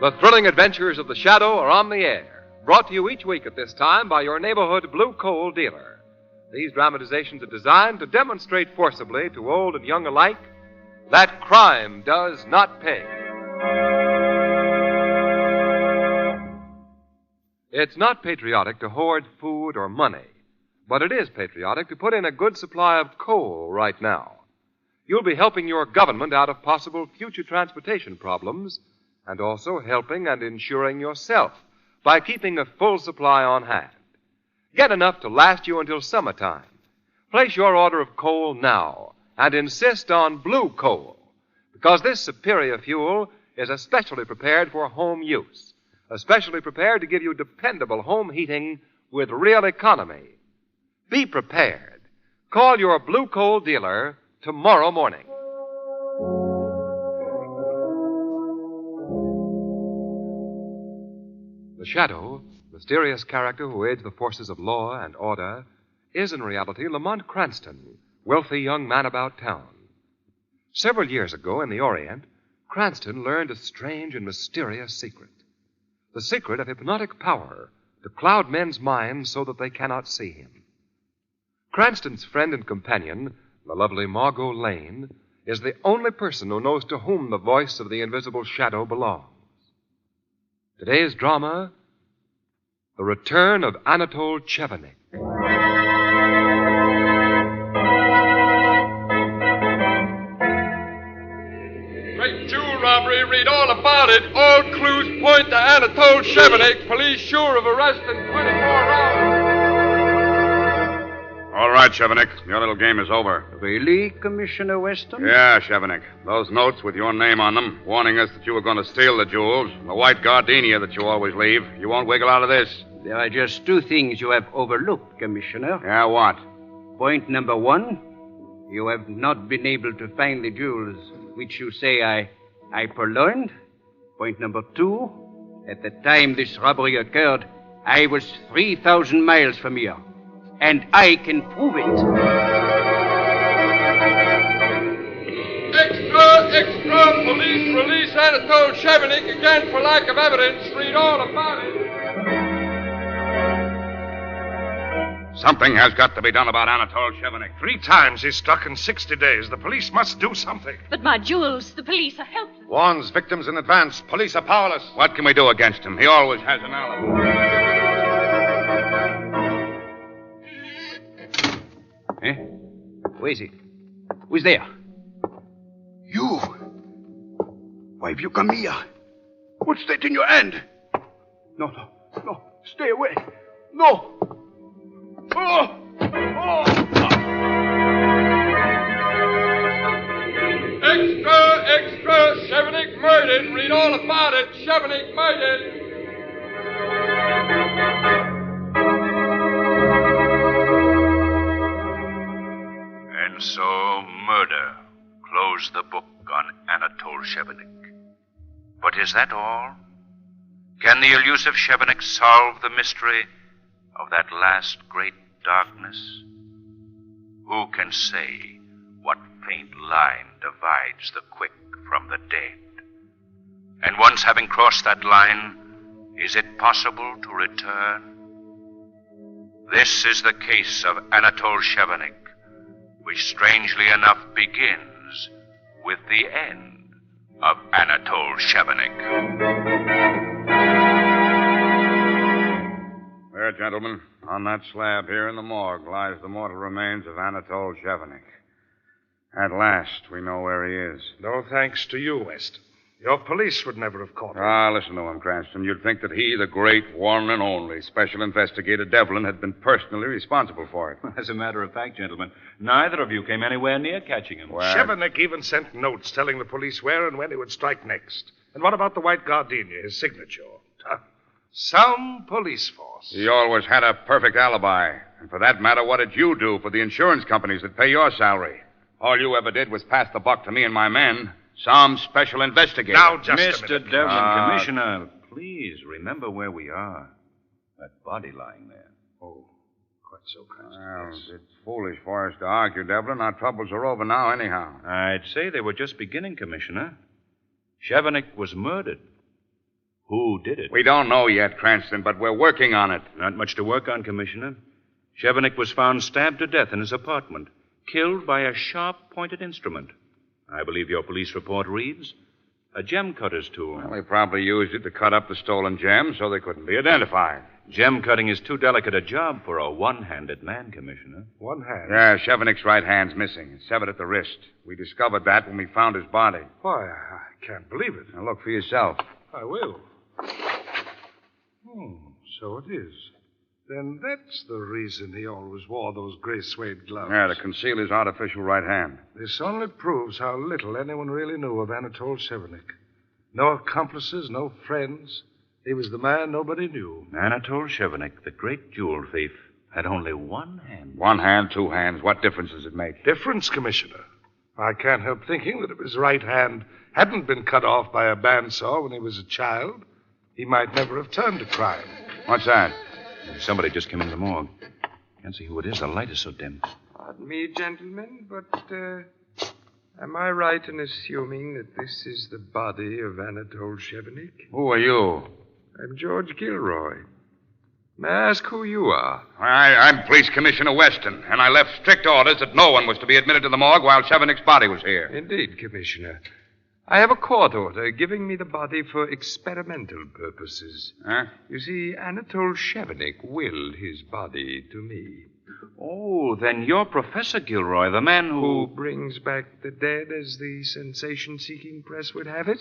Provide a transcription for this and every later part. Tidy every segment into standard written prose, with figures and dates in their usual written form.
The thrilling adventures of the Shadow are on the air, brought to you each week at this time by your neighborhood blue coal dealer. These dramatizations are designed to demonstrate forcibly to old and young alike that crime does not pay. It's not patriotic to hoard food or money, but it is patriotic to put in a good supply of coal right now. You'll be helping your government out of possible future transportation problems, and also helping and insuring yourself by keeping a full supply on hand. Get enough to last you until summertime. Place your order of coal now and insist on blue coal, because this superior fuel is especially prepared for home use, especially prepared to give you dependable home heating with real economy. Be prepared. Call your blue coal dealer tomorrow morning. The Shadow, mysterious character who aids the forces of law and order, is in reality Lamont Cranston, wealthy young man about town. Several years ago in the Orient, Cranston learned a strange and mysterious secret. The secret of hypnotic power to cloud men's minds so that they cannot see him. Cranston's friend and companion, the lovely Margo Lane, is the only person who knows to whom the voice of the invisible Shadow belongs. Today's drama, The Return of Anatole Chevanic. Great jewel robbery. Read all about it. All clues point to Anatole Chevanic. Police sure of arrest in 24 hours. All right, Chevanic. Your little game is over. Really, Commissioner Weston? Yeah, Chevanic. Those notes with your name on them, warning us that you were going to steal the jewels, the white gardenia that you always leave. You won't wiggle out of this. There are just two things you have overlooked, Commissioner. Yeah, what? Point number one, you have not been able to find the jewels which you say I purloined. Point number two, at the time this robbery occurred, I was 3,000 miles from here. And I can prove it. Extra! Police release Anatole Chevanic again for lack of evidence. Read all about it. Something has got to be done about Anatole Chevanic. 3 times he's struck in 60 days. The police must do something. But my jewels, the police are helpless. Warns victims in advance. Police are powerless. What can we do against him? He always has an alibi. Eh? Who is it? Who's there? You! Why have you come here? What's that in your hand? No. Stay away. No! Oh! Extra! Chevanic murdered. Read all about it. Chevanic murdered. And so murder closed the book on Anatole Chevanic. But is that all? Can the elusive Chevanic solve the mystery of that last great darkness? Who can say what faint line divides the quick from the dead? And once having crossed that line, is it possible to return? This is the case of Anatole Chevanic, which strangely enough begins with the end of Anatole Chevanic. There, gentlemen, on that slab here in the morgue lies the mortal remains of Anatole Chevanic. At last, we know where he is. No thanks to you, Weston. Your police would never have caught him. Listen to him, Cranston. You'd think that he, the great, one and only Special Investigator Devlin, had been personally responsible for it. As a matter of fact, gentlemen, neither of you came anywhere near catching him. Well, Chevanic even sent notes telling the police where and when he would strike next. And what about the white gardenia, his signature? Some police force. he always had a perfect alibi. And for that matter, what did you do for the insurance companies that pay your salary? All you ever did was pass the buck to me and my men. Some special investigator. Now, just Mr. a minute. Devlin, Commissioner, please remember where we are. That body lying there. Oh, quite so, Cranston. Well, it's foolish for us to argue, Devlin. Our troubles are over now, anyhow. I'd say they were just beginning, Commissioner. Chevanic was murdered. Who did it? We don't know yet, Cranston, but we're working on it. Not much to work on, Commissioner. Chevanic was found stabbed to death in his apartment, killed by a sharp-pointed instrument. I believe your police report reads, a gem cutter's tool. Well, they probably used it to cut up the stolen gems so they couldn't be identified. Gem cutting is too delicate a job for a one-handed man, Commissioner. One hand? Yeah, Chevanic's right hand's missing. It's severed at the wrist. We discovered that when we found his body. Why, I can't believe it. Now, look for yourself. I will. So it is. Then that's the reason he always wore those gray suede gloves. Yeah, to conceal his artificial right hand. This only proves how little anyone really knew of Anatole Chevanic. No accomplices, no friends. He was the man nobody knew. Anatole Chevanic, the great jewel thief, had only one hand. One hand, two hands. What difference does it make? Difference, Commissioner. I can't help thinking that if his right hand hadn't been cut off by a bandsaw when he was a child, he might never have turned to crime. What's that? Somebody just came in the morgue. Can't see who it is. The light is so dim. Pardon me, gentlemen, but am I right in assuming that this is the body of Anatole Chevanic? Who are you? I'm George Gilroy. May I ask who you are? I'm Police Commissioner Weston, and I left strict orders that no one was to be admitted to the morgue while Chevanic's body was here. Indeed, Commissioner. I have a court order giving me the body for experimental purposes. Huh? You see, Anatole Chevanic willed his body to me. Oh, then you're Professor Gilroy, the man Who brings back the dead, as the sensation-seeking press would have it?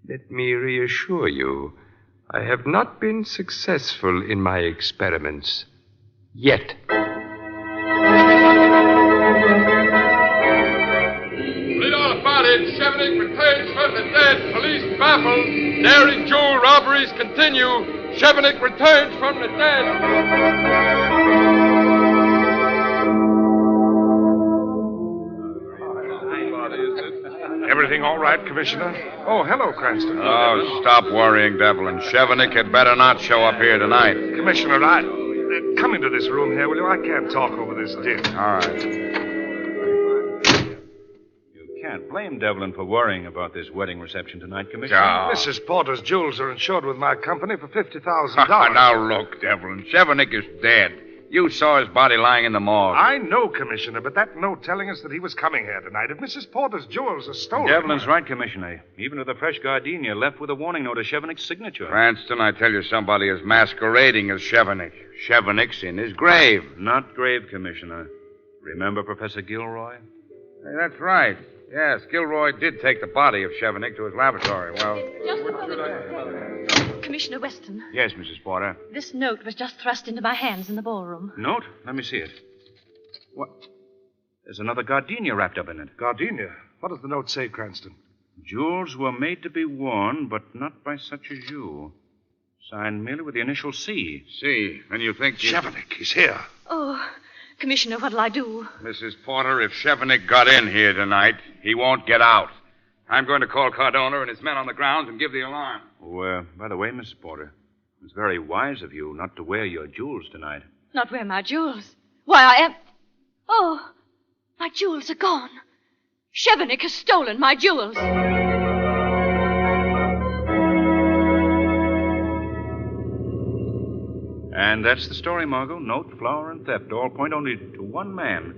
Let me reassure you, I have not been successful in my experiments. Yet. Read all about it. Chevanic returns from the dead. Police baffled. Daring jewel robberies continue. Chevanic returns from the dead. Everything all right, Commissioner? Oh, hello, Cranston. Oh, stop worrying, Devlin. Chevanic had better not show up here tonight. Commissioner, come into this room here, will you? I can't talk over this din. All right. You can't blame Devlin for worrying about this wedding reception tonight, Commissioner. Oh. Mrs. Porter's jewels are insured with my company for $50,000. Now, look, Devlin. Chevanic is dead. You saw his body lying in the morgue. I know, Commissioner, but that note telling us that he was coming here tonight. If Mrs. Porter's jewels are stolen... Devlin's right, Commissioner. Even with the fresh gardenia left with a warning note of Chevanic's signature. Cranston, I tell you, somebody is masquerading as Chevanic. Chevanic's in his grave. Not grave, Commissioner. Remember Professor Gilroy? Hey, that's right. Yes, Gilroy did take the body of Chevanic to his laboratory. Well... Commissioner Weston, Yes, Mrs. Porter. this note was just thrust into my hands in the ballroom. Note? Let me see it. What? There's another gardenia wrapped up in it. Gardenia? What does the note say, Cranston? Jewels were made to be worn, but not by such as you. Signed merely with the initial C. See, and you think... Chevanic, he's here. Oh, Commissioner, what'll I do? Mrs. Porter, if Chevanic got in here tonight, he won't get out. I'm going to call Cardona and his men on the grounds and give the alarm. Oh, by the way, Miss Porter, it's very wise of you not to wear your jewels tonight. Not wear my jewels. Why, I am... Oh, my jewels are gone. Chevanic has stolen my jewels. And that's the story, Margo. Note, flower, and theft all point only to one man.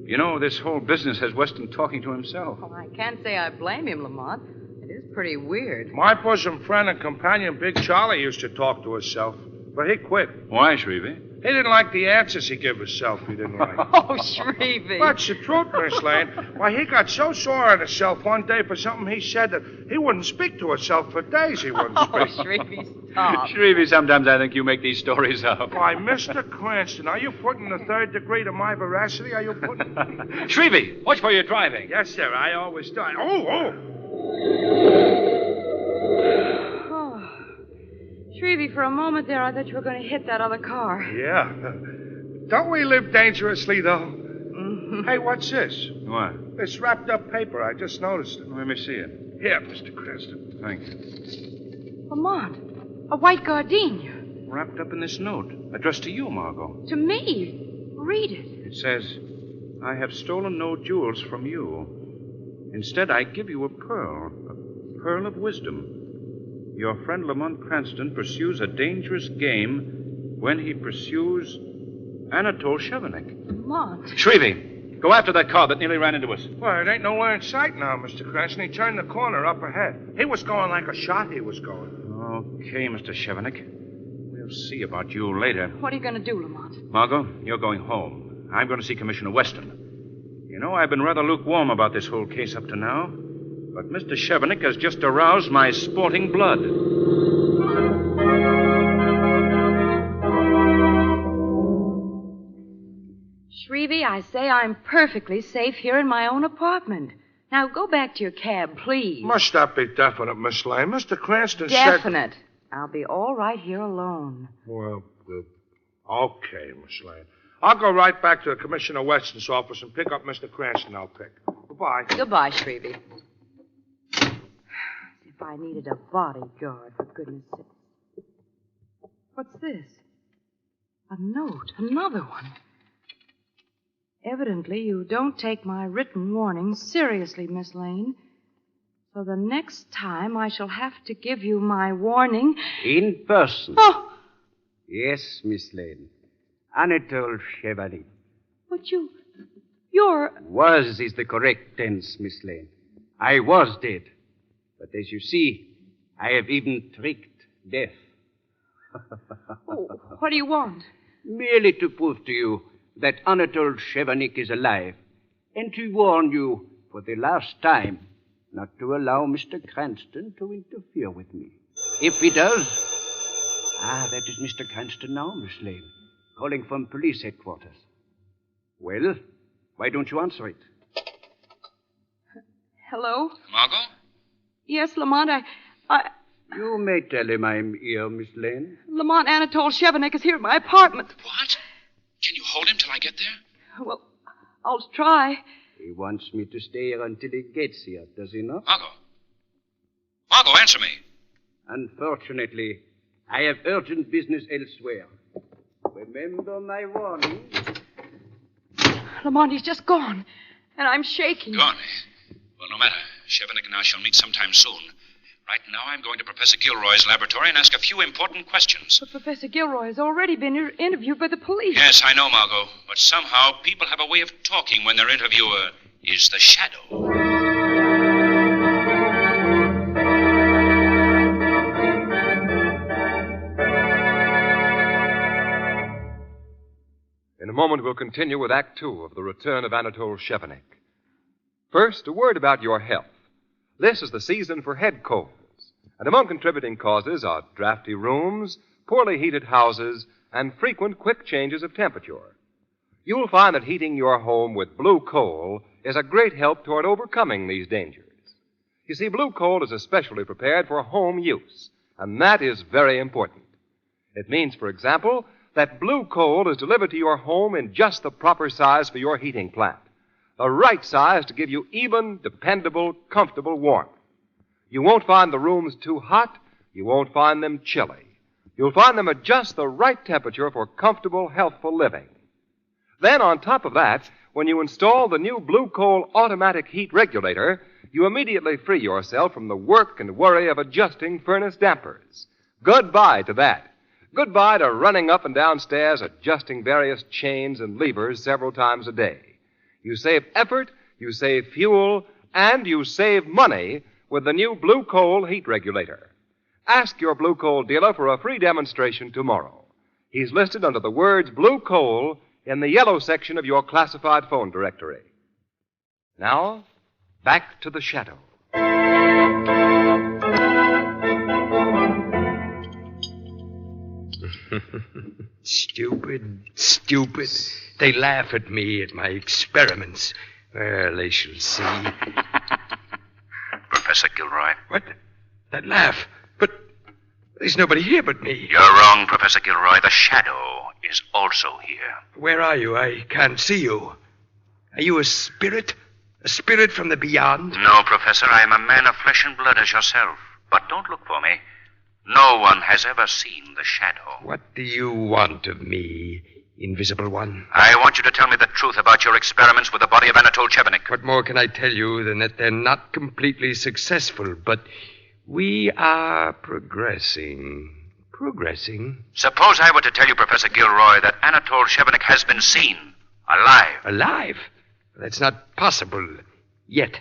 You know, this whole business has Weston talking to himself. Oh, I can't say I blame him, Lamont. It is pretty weird. My bosom friend and companion, Big Charlie, used to talk to himself, but he quit. Why, Shrevey? He didn't like the answers he gave himself. He didn't like. Oh, Shrevey. That's the truth, Miss Lane. Why, he got so sore at himself one day for something he said that he wouldn't speak to himself for days. He wouldn't Oh, speak. Shrevey, stop. Shrevey, sometimes I think you make these stories up. Why, Mr. Cranston, are you putting the third degree to my veracity? Are you putting... Shrevey, watch for your driving. Yes, sir. I always do. Oh! Oh. Shrevey, for a moment there, I thought you were going to hit that other car. Yeah. Don't we live dangerously, though? Mm-hmm. Hey, what's this? What? This wrapped up paper. I just noticed it. Let me see it. Here, Mr. Cranston. Thank you. Lamont, a white gardenia. Wrapped up in this note, addressed to you, Margo. To me. Read it. It says, I have stolen no jewels from you. Instead, I give you a pearl of wisdom. Your friend Lamont Cranston pursues a dangerous game when he pursues Anatole Chevanic. Lamont. Shrevey, go after that car that nearly ran into us. Well, it ain't nowhere in sight now, Mr. Cranston. He turned the corner up ahead. He was going like a shot, he was going. Okay, Mr. Chevanic. We'll see about you later. What are you going to do, Lamont? Margo, you're going home. I'm going to see Commissioner Weston. You know, I've been rather lukewarm about this whole case up to now, but Mr. Chevanic has just aroused my sporting blood. Shrevey, I say I'm perfectly safe here in my own apartment. Now go back to your cab, please. Must that be definite, Miss Lane? Mr. Cranston said... Definite. I'll be all right here alone. Well, okay, Miss Lane. I'll go right back to Commissioner Weston's office and pick up Mr. Cranston. I'll pick. Goodbye. Goodbye, Shrevey. If I needed a bodyguard, for goodness sake. What's this? A note. Another one. Evidently, you don't take my written warnings seriously, Miss Lane. So the next time I shall have to give you my warning... In person. Oh! Yes, Miss Lane. Anatole Chevanic. But you're... Was is the correct tense, Miss Lane. I was dead. But as you see, I have even tricked death. Oh, what do you want? Merely to prove to you that Anatole Chevanic is alive, and to warn you for the last time not to allow Mr. Cranston to interfere with me. If he does... that is Mr. Cranston now, Miss Lane, calling from police headquarters. Well, why don't you answer it? Hello? Margo? Yes, Lamont, I... You may tell him I'm here, Miss Lane. Lamont Anatole Chevanic is here at my apartment. What? Can you hold him till I get there? Well, I'll try. He wants me to stay here until he gets here, does he not? Margo, answer me. Unfortunately, I have urgent business elsewhere. Remember my warning. Lamont, he's just gone, and I'm shaking. Gone, eh? Well, no matter. Chevanic and I shall meet sometime soon. Right now, I'm going to Professor Gilroy's laboratory and ask a few important questions. But Professor Gilroy has already been interviewed by the police. Yes, I know, Margo. But somehow, people have a way of talking when their interviewer is the shadow. In a moment, we'll continue with Act Two of The Return of Anatole Chevanic. First, a word about your health. This is the season for head colds, and among contributing causes are drafty rooms, poorly heated houses, and frequent quick changes of temperature. You'll find that heating your home with blue coal is a great help toward overcoming these dangers. You see, blue coal is especially prepared for home use, and that is very important. It means, for example, that blue coal is delivered to your home in just the proper size for your heating plant. The right size to give you even, dependable, comfortable warmth. You won't find the rooms too hot. You won't find them chilly. You'll find them at just the right temperature for comfortable, healthful living. Then, on top of that, when you install the new Blue Coal automatic heat regulator, you immediately free yourself from the work and worry of adjusting furnace dampers. Goodbye to that. Goodbye to running up and downstairs adjusting various chains and levers several times a day. You save effort, you save fuel, and you save money with the new Blue Coal heat regulator. Ask your Blue Coal dealer for a free demonstration tomorrow. He's listed under the words Blue Coal in the yellow section of your classified phone directory. Now, back to the shadow. Stupid. They laugh at me at my experiments. Well, they shall see. Professor Gilroy. What? That laugh? But there's nobody here but me. You're wrong, Professor Gilroy. The shadow is also here. Where are you? I can't see you. Are you a spirit? A spirit from the beyond? No, Professor. I am a man of flesh and blood as yourself. But don't look for me. No one has ever seen the shadow. What do you want of me, Invisible One? I want you to tell me the truth about your experiments with the body of Anatole Chevanic. What more can I tell you than that they're not completely successful, but We are progressing. Suppose I were to tell you, Professor Gilroy, that Anatole Chevanic has been seen. Alive. Alive? That's not possible. Yet,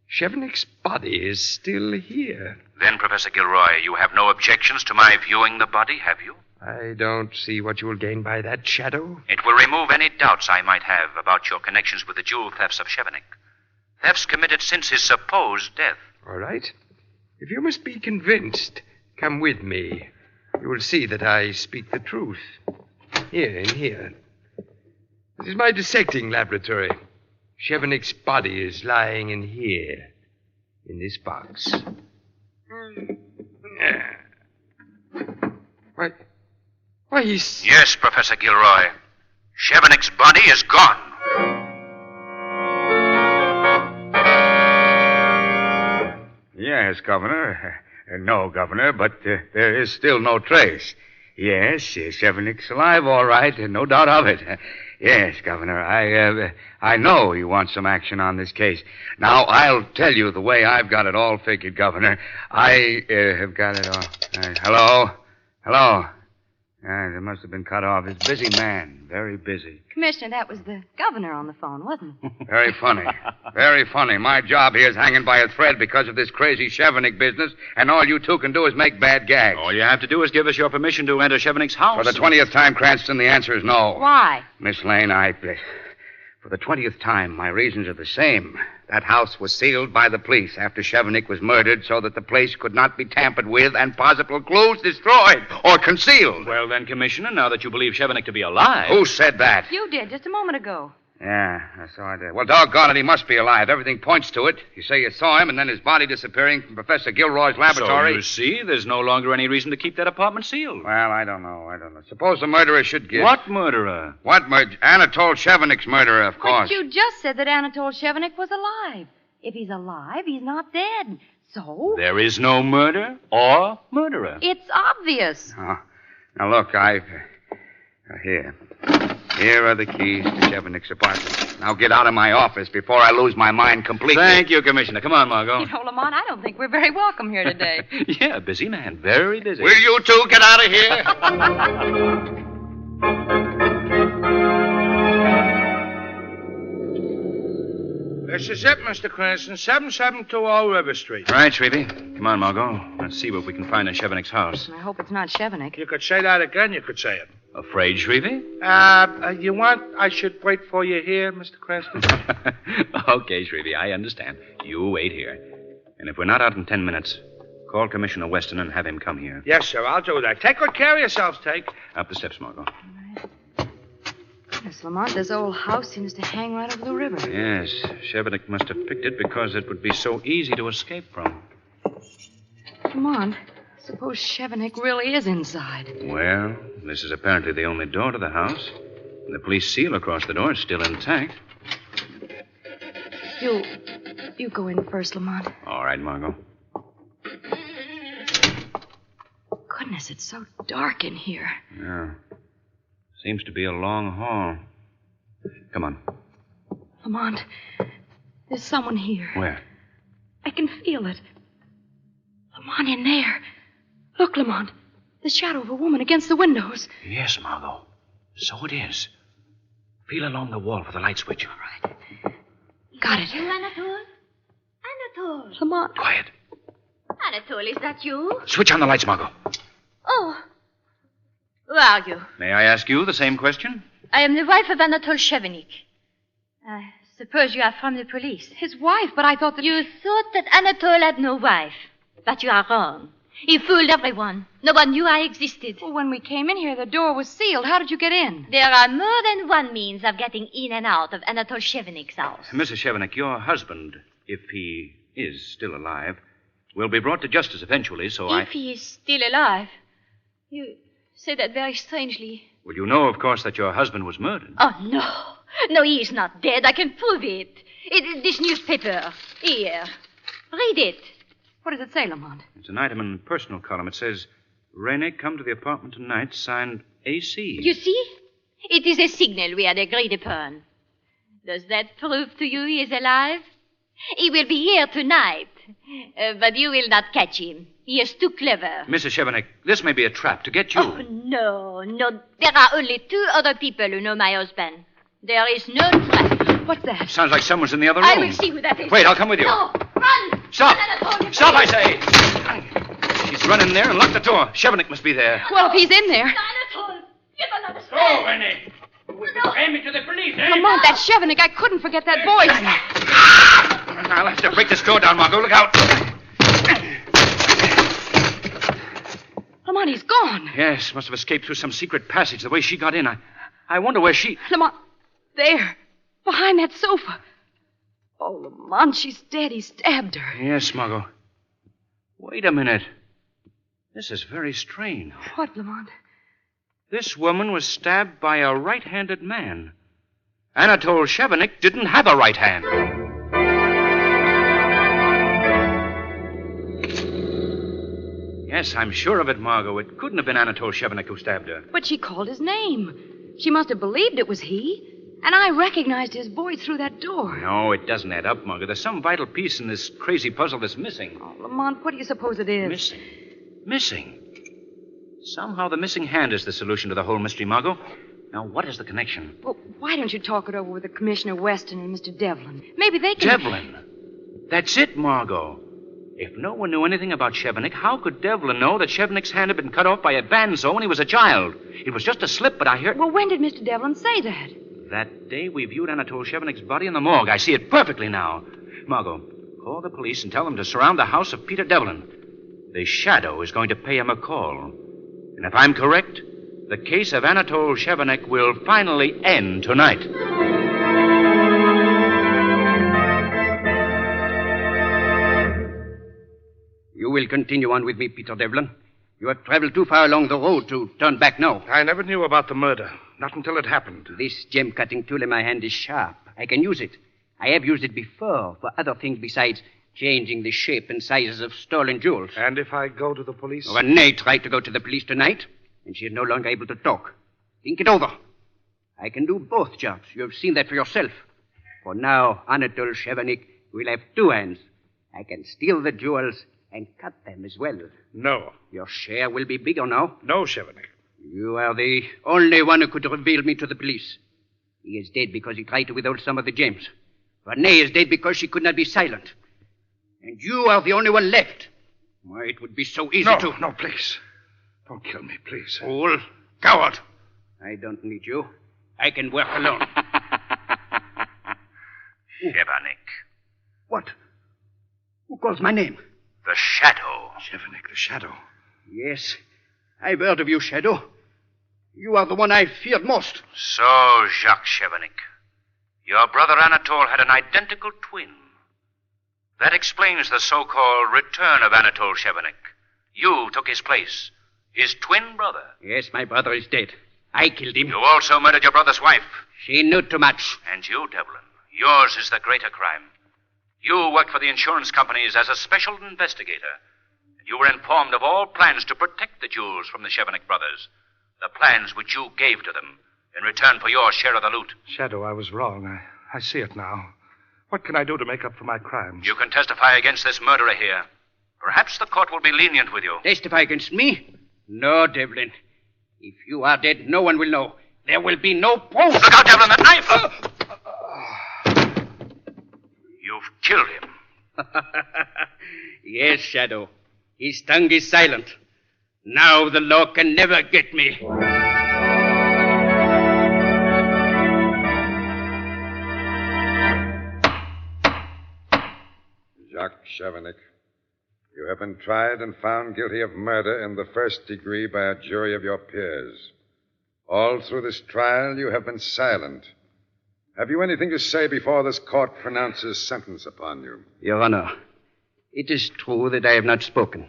Chevanic's body is still here. Then, Professor Gilroy, you have no objections to my viewing the body, have you? I don't see what you will gain by that, Shadow. It will remove any doubts I might have about your connections with the jewel thefts of Chevanic. Thefts committed since his supposed death. All right. If you must be convinced, come with me. You will see that I speak the truth. Here, in here. This is my dissecting laboratory. Chevanic's body is lying in here, in this box. Why, he's... Yes, Professor Gilroy. Chevanic's body is gone. Yes, Governor. No, Governor, but there is still no trace. Yes, Chevanic's alive, all right, no doubt of it. Yes, Governor, I know you want some action on this case. Now, I'll tell you the way I've got it all figured, Governor. I have got it all... Hello? It must have been cut off. He's a busy man, very busy. Commissioner, that was the governor on the phone, wasn't it? Very funny. Very funny. My job here is hanging by a thread because of this crazy Chevanic business, and all you two can do is make bad gags. All you have to do is give us your permission to enter Chevanic's house. For the 20th time, Cranston, the answer is no. Why? Miss Lane, for the 20th time, my reasons are the same. That house was sealed by the police after Chevanic was murdered so that the place could not be tampered with and possible clues destroyed or concealed. Well, then, Commissioner, now that you believe Chevanic to be alive... Who said that? You did, just a moment ago. Yeah, so I did. Well, doggone it, he must be alive. Everything points to it. You say you saw him, and then his body disappearing from Professor Gilroy's laboratory. So you see, there's no longer any reason to keep that apartment sealed. Well, I don't know. Suppose the murderer should give... What murderer? What murderer? Anatole Chevanic's murderer, of course. But you just said that Anatole Chevanic was alive. If he's alive, he's not dead. So? There is no murder or murderer. It's obvious. Oh. Now, look, Here are the keys to Chevanic's apartment. Now get out of my office before I lose my mind completely. Thank you, Commissioner. Come on, Margo. You know, Lamont, I don't think we're very welcome here today. Yeah, busy man. Very busy. Will you two get out of here? This is it, Mr. Cranston. 7720 River Street. All right, Shrevey. Come on, Margo. Let's see what we can find in Chevanic's house. I hope it's not Chevanic. You could say that again. You could say it. Afraid, Shrevey? You want I should wait for you here, Mr. Cranston? Okay, Shrevey, I understand. You wait here. And if we're not out in 10 minutes, call Commissioner Weston and have him come here. Yes, sir, I'll do that. Take good care of yourselves, Take. Up the steps, Margo. Yes, Lamont, this old house seems to hang right over the river. Yes, Chevanic must have picked it because it would be so easy to escape from. Lamont, suppose Chevanic really is inside. Well, this is apparently the only door to the house. And the police seal across the door is still intact. You go in first, Lamont. All right, Margo. Goodness, it's so dark in here. Yeah. Seems to be a long hall. Come on. Lamont, there's someone here. Where? I can feel it. Lamont, in there. Look, Lamont. The shadow of a woman against the windows. Yes, Margo. So it is. Feel along the wall for the light switch. All right. Got it. You, Anatole? Anatole. Lamont. Quiet. Anatole, is that you? Switch on the lights, Margo. Oh. Who are you? May I ask you the same question? I am the wife of Anatole Chevanic. I suppose you are from the police. His wife, but I thought that... You thought that Anatole had no wife. But you are wrong. He fooled everyone. No one knew I existed. Well, when we came in here, the door was sealed. How did you get in? There are more than one means of getting in and out of Anatole Chevanic's house. Mrs. Chevanic, your husband, if he is still alive, will be brought to justice eventually, so If he is still alive? You say that very strangely. Well, you know, of course, that your husband was murdered. Oh, no. No, he is not dead. I can prove it. This newspaper. Here. Read it. What does it say, Lamont? It's an item in the personal column. It says, Rene, come to the apartment tonight, signed AC. You see? It is a signal we had agreed upon. Does that prove to you he is alive? He will be here tonight. But you will not catch him. He is too clever. Mrs. Chevanic, this may be a trap to get you. Oh, no. There are only 2 other people who know my husband. There is no trap. What's that? Sounds like someone's in the other room. I will see who that is. Wait, I'll come with you. No, run! Stop! Anatole, Stop, I say! She's run in there and locked the door. Chevanic must be there. Well, if he's in there... Anatole, you don't understand. Oh, Renee. Hand me to the police, eh? Lamont, that Chevanic, I couldn't forget that voice. I'll have to break this door down, Margo. Look out. Lamont, he's gone. Yes, must have escaped through some secret passage the way she got in. I wonder where she... Lamont, there, behind that sofa. Oh, Lamont, she's dead. He stabbed her. Yes, Margo. Wait a minute. This is very strange. What, Lamont? This woman was stabbed by a right-handed man. Anatole Chevanic didn't have a right hand. Yes, I'm sure of it, Margo. It couldn't have been Anatole Chevanic who stabbed her. But she called his name. She must have believed it was he. And I recognized his voice through that door. No, it doesn't add up, Margo. There's some vital piece in this crazy puzzle that's missing. Oh, Lamont, what do you suppose it is? Missing? Missing? Somehow the missing hand is the solution to the whole mystery, Margo. Now, what is the connection? Well, why don't you talk it over with the Commissioner Weston and Mr. Devlin? Maybe they can... Devlin? That's it, Margo. If no one knew anything about Chevanic, how could Devlin know that Chevanic's hand had been cut off by a bandsaw when he was a child? It was just a slip, but I heard... Well, when did Mr. Devlin say that? That day we viewed Anatole Chevanic's body in the morgue. I see it perfectly now. Margo, call the police and tell them to surround the house of Peter Devlin. The Shadow is going to pay him a call. And if I'm correct, the case of Anatole Chevanic will finally end tonight. You will continue on with me, Peter Devlin. You have traveled too far along the road to turn back now. I never knew about the murder. Not until it happened. This gem-cutting tool in my hand is sharp. I can use it. I have used it before for other things besides changing the shape and sizes of stolen jewels. And if I go to the police? Renee tried to go to the police tonight, and she is no longer able to talk. Think it over. I can do both jobs. You have seen that for yourself. For now, Anatole Chevanic will have 2 hands. I can steal the jewels and cut them as well. No. Your share will be bigger now. No, Chevanic. You are the only one who could reveal me to the police. He is dead because he tried to withhold some of the gems. Renee is dead because she could not be silent. And you are the only one left. Why, it would be so easy to... No, please. Don't kill me, please. Fool. Coward. I don't need you. I can work alone. Chevanic. What? Who calls my name? The Shadow. Chevanic, the Shadow. Yes. I've heard of you, Shadow. You are the one I feared most. So, Jacques Chevanic, your brother Anatole had an identical twin. That explains the so-called return of Anatole Chevanic. You took his place. His twin brother. Yes, my brother is dead. I killed him. You also murdered your brother's wife. She knew too much. And you, Devlin, yours is the greater crime. You worked for the insurance companies as a special investigator. You were informed of all plans to protect the jewels from the Chevanic brothers. The plans which you gave to them in return for your share of the loot. Shadow, I was wrong. I see it now. What can I do to make up for my crimes? You can testify against this murderer here. Perhaps the court will be lenient with you. Testify against me? No, Devlin. If you are dead, no one will know. There will be no proof. Look out, Devlin, that knife! You've killed him. Yes, Shadow. His tongue is silent. Now the law can never get me. Jacques Chevanic, you have been tried and found guilty of murder in the 1st degree by a jury of your peers. All through this trial, you have been silent. Have you anything to say before this court pronounces sentence upon you? Your Honor, it is true that I have not spoken.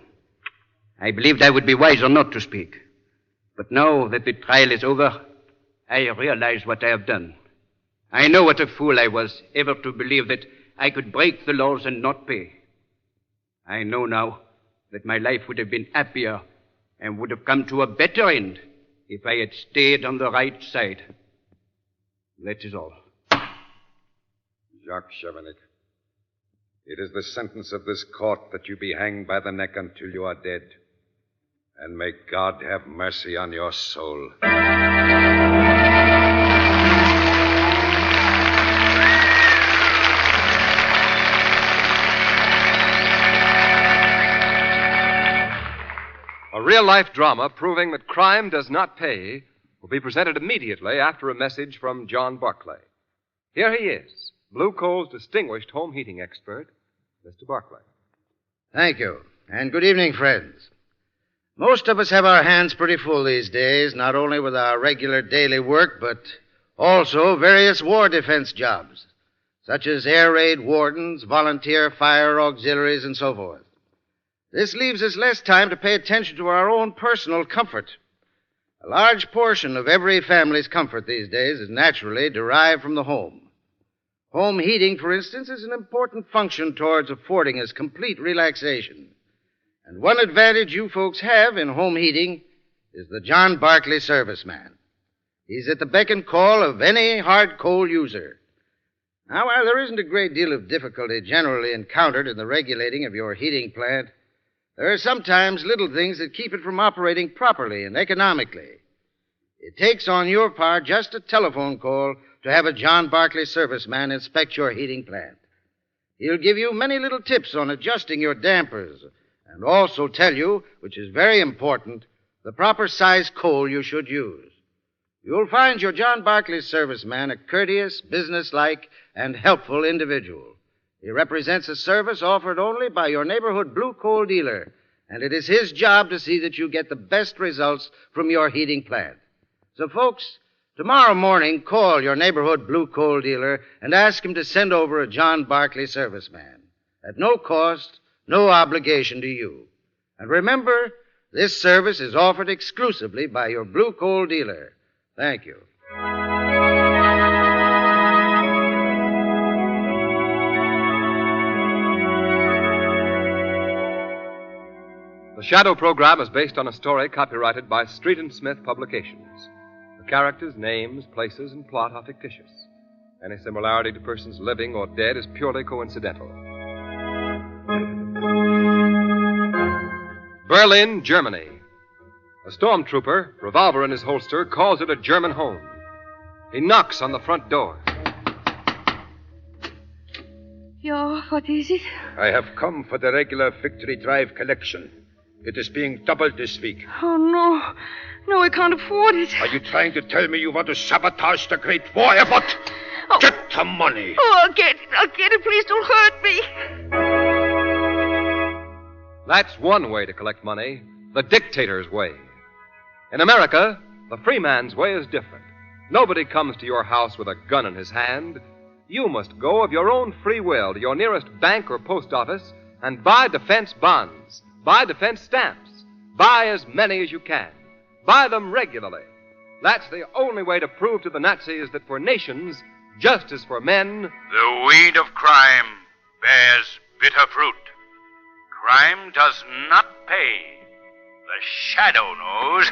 I believed I would be wiser not to speak. But now that the trial is over, I realize what I have done. I know what a fool I was ever to believe that I could break the laws and not pay. I know now that my life would have been happier and would have come to a better end if I had stayed on the right side. That is all. Jacques Chevanic, It is the sentence of this court that you be hanged by the neck until you are dead. And may God have mercy on your soul. A real-life drama proving that crime does not pay will be presented immediately after a message from John Barclay. Here he is, Blue Coal's distinguished home heating expert, Mr. Barclay. Thank you, and good evening, friends. Most of us have our hands pretty full these days, not only with our regular daily work, but also various war defense jobs, such as air raid wardens, volunteer fire auxiliaries, and so forth. This leaves us less time to pay attention to our own personal comfort. A large portion of every family's comfort these days is naturally derived from the home. Home heating, for instance, is an important function towards affording us complete relaxation. And one advantage you folks have in home heating is the John Barclay serviceman. He's at the beck and call of any hard coal user. Now, while there isn't a great deal of difficulty generally encountered in the regulating of your heating plant, there are sometimes little things that keep it from operating properly and economically. It takes on your part just a telephone call to have a John Barclay serviceman inspect your heating plant. He'll give you many little tips on adjusting your dampers and also tell you, which is very important, the proper size coal you should use. You'll find your John Barclay serviceman a courteous, businesslike, and helpful individual. He represents a service offered only by your neighborhood blue coal dealer, and it is his job to see that you get the best results from your heating plant. So, folks, tomorrow morning, call your neighborhood blue coal dealer and ask him to send over a John Barclay serviceman. At no cost, no obligation to you. And remember, this service is offered exclusively by your blue coal dealer. Thank you. The Shadow program is based on a story copyrighted by Street and Smith Publications. The characters, names, places, and plot are fictitious. Any similarity to persons living or dead is purely coincidental. Berlin, Germany. A stormtrooper, revolver in his holster, calls it a German home. He knocks on the front door. Yeah, what is it? I have come for the regular Victory Drive collection. It is being doubled this week. Oh, no. No, I can't afford it. Are you trying to tell me you want to sabotage the great war effort? Oh. Get the money. Oh, I'll get it. Please don't hurt me. That's one way to collect money, the dictator's way. In America, the free man's way is different. Nobody comes to your house with a gun in his hand. You must go of your own free will to your nearest bank or post office and buy defense bonds, buy defense stamps, buy as many as you can. Buy them regularly. That's the only way to prove to the Nazis that for nations, just as for men, the weed of crime bears bitter fruit. Crime does not pay. The Shadow knows.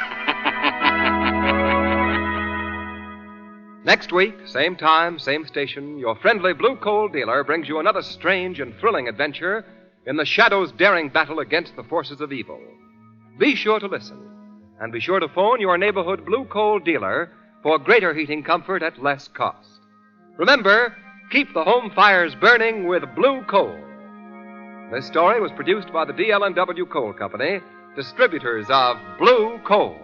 Next week, same time, same station, your friendly blue coal dealer brings you another strange and thrilling adventure in the Shadow's daring battle against the forces of evil. Be sure to listen, and be sure to phone your neighborhood blue coal dealer for greater heating comfort at less cost. Remember, keep the home fires burning with blue coal. This story was produced by the DL&W Coal Company, distributors of Blue Coal.